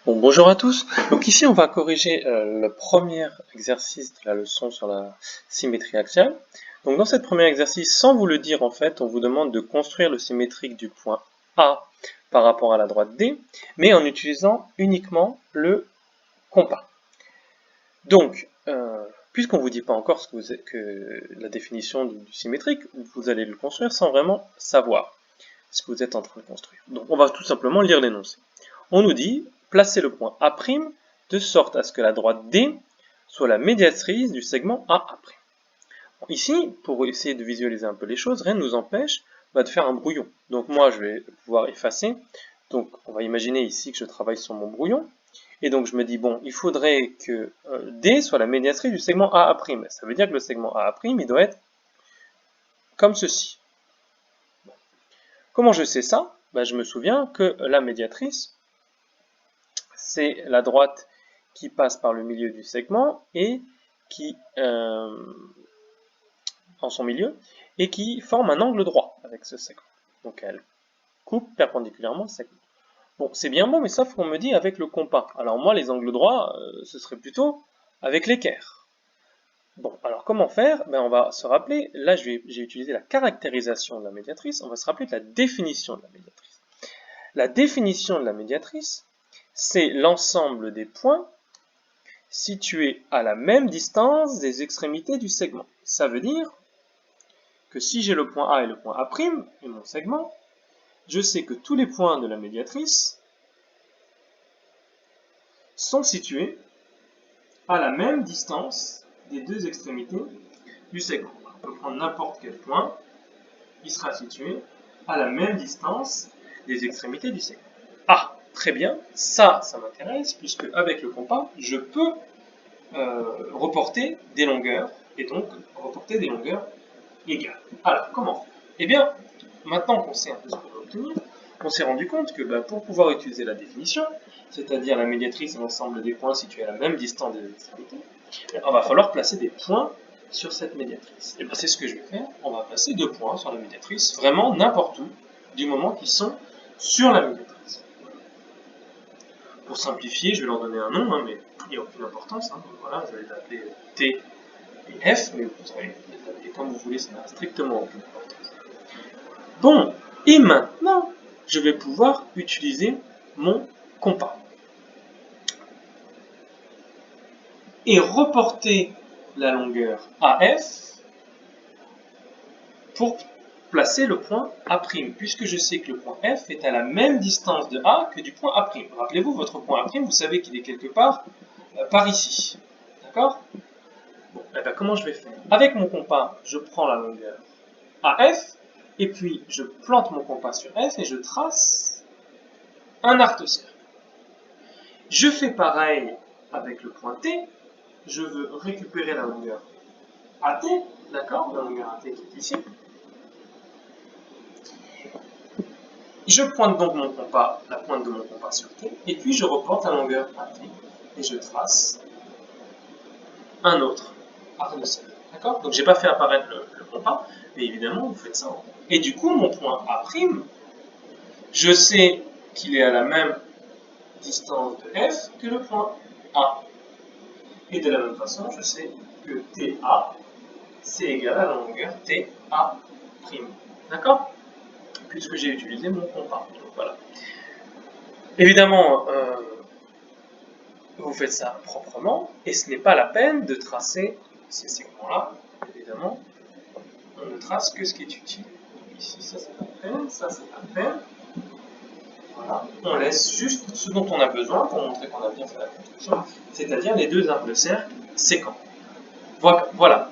Bon, bonjour à tous. Donc ici, on va corriger le premier exercice de la leçon sur la symétrie axiale. Donc dans ce premier exercice, sans vous le dire en fait, on vous demande de construire le symétrique du point A par rapport à la droite D, mais en utilisant uniquement le compas. Donc, puisqu'on ne vous dit pas encore la définition du symétrique, vous allez le construire sans vraiment savoir ce que vous êtes en train de construire. Donc on va tout simplement lire l'énoncé. On nous dit placer le point A' de sorte à ce que la droite D soit la médiatrice du segment AA'. Ici, pour essayer de visualiser un peu les choses, rien ne nous empêche de faire un brouillon. Donc moi, je vais pouvoir effacer. Donc on va imaginer ici que je travaille sur mon brouillon. Et donc je me dis, bon, il faudrait que D soit la médiatrice du segment AA'. Ça veut dire que le segment AA', il doit être comme ceci. Comment je sais ça? Je me souviens que la médiatrice, c'est la droite qui passe par le milieu du segment et qui, en son milieu, et qui forme un angle droit avec ce segment. Donc elle coupe perpendiculairement le segment. Bon, c'est bien bon, mais sauf qu'on me dit avec le compas. Alors moi, les angles droits, ce serait plutôt avec l'équerre. Bon, alors comment faire? On va se rappeler, là j'ai utilisé la caractérisation de la médiatrice, on va se rappeler de la définition de la médiatrice. La définition de la médiatrice, c'est l'ensemble des points situés à la même distance des extrémités du segment. Ça veut dire que si j'ai le point A et le point A' et mon segment, je sais que tous les points de la médiatrice sont situés à la même distance des deux extrémités du segment. On peut prendre n'importe quel point, il sera situé à la même distance des extrémités du segment. Ah, très bien, ça m'intéresse, puisque avec le compas, je peux reporter des longueurs, et donc reporter des longueurs égales. Alors, comment faire? Eh bien, maintenant qu'on sait un peu ce qu'on va obtenir, on s'est rendu compte que pour pouvoir utiliser la définition, c'est-à-dire la médiatrice et l'ensemble des points situés à la même distance des extrémités, il va falloir placer des points sur cette médiatrice. Et c'est ce que je vais faire, on va placer 2 points sur la médiatrice, vraiment n'importe où, du moment qu'ils sont sur la médiatrice. Pour simplifier, je vais leur donner un nom, mais il n'y a aucune importance. Voilà, je vais les appeler T et F, mais vous savez, les appeler comme vous voulez, ça n'a strictement aucune importance. Bon, et maintenant, je vais pouvoir utiliser mon compas. Et reporter la longueur AF pour placer le point A', puisque je sais que le point F est à la même distance de A que du point A'. Rappelez-vous, votre point A', vous savez qu'il est quelque part par ici. D'accord? Bon, comment je vais faire? Avec mon compas, je prends la longueur AF, et puis je plante mon compas sur F et je trace un arc-cercle. Je fais pareil avec le point T, je veux récupérer la longueur AT, d'accord? La longueur AT qui est ici. Je pointe donc mon compas, la pointe de mon compas sur T, et puis je reporte la longueur AT, et je trace un autre arc-cercle. D'accord? Donc j'ai pas fait apparaître le compas, mais évidemment vous faites ça. Et du coup, mon point A', je sais qu'il est à la même distance de F que le point A. Et de la même façon, je sais que TA, c'est égal à la longueur TA'. D'accord? Puisque j'ai utilisé mon compas. Donc, voilà. Évidemment, vous faites ça proprement, et ce n'est pas la peine de tracer ces segments-là. Évidemment, on ne trace que ce qui est utile. Donc ici, ça c'est la peine, ça c'est la peine. Voilà. On laisse juste ce dont on a besoin pour montrer qu'on a bien fait la construction, c'est-à-dire les deux arcs de cercle séquents. Voilà.